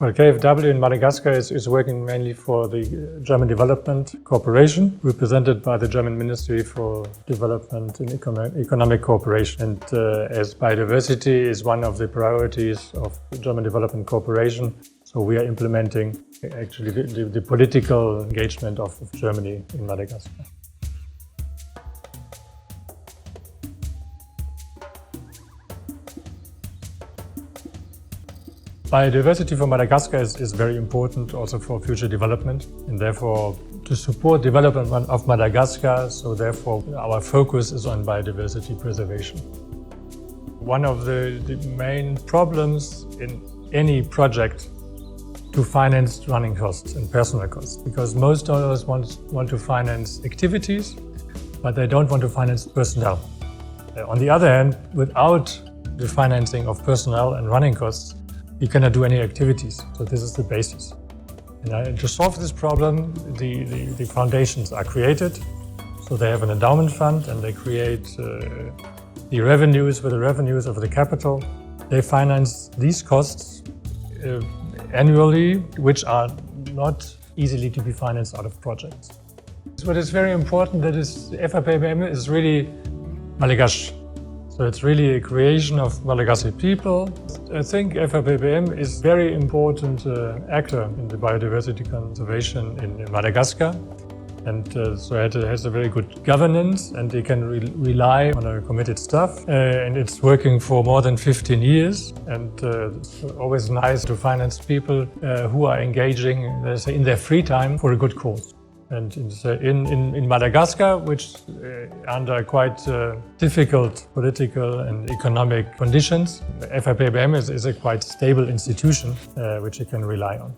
Well, KfW in Madagascar is working mainly for the German Development Corporation, represented by the German Ministry for Development and Economic Cooperation. And as biodiversity is one of the priorities of the German Development Corporation, so we are implementing actually the political engagement of Germany in Madagascar. Biodiversity for Madagascar is very important also for future development, and therefore to support development of Madagascar, so therefore our focus is on biodiversity preservation. One of the main problems in any project to finance running costs and personal costs, because most donors want to finance activities, but they don't want to finance personnel. On the other hand, without the financing of personnel and running costs, you cannot do any activities. So this is the basis. And to solve this problem, the foundations are created. So they have an endowment fund and they create the revenues with the revenues of the capital. They finance these costs annually, which are not easily to be financed out of projects. What is very important that is FAPBM is really Malagasy. So it's really a creation of Malagasy people. I think FAPBM is a very important actor in the biodiversity conservation in Madagascar. And so it has a very good governance and they can rely on a committed staff. And it's working for more than 15 years. And it's always nice to finance people who are engaging, let's say, in their free time for a good cause. And in Madagascar, which under quite difficult political and economic conditions, FAPBM is a quite stable institution which you can rely on.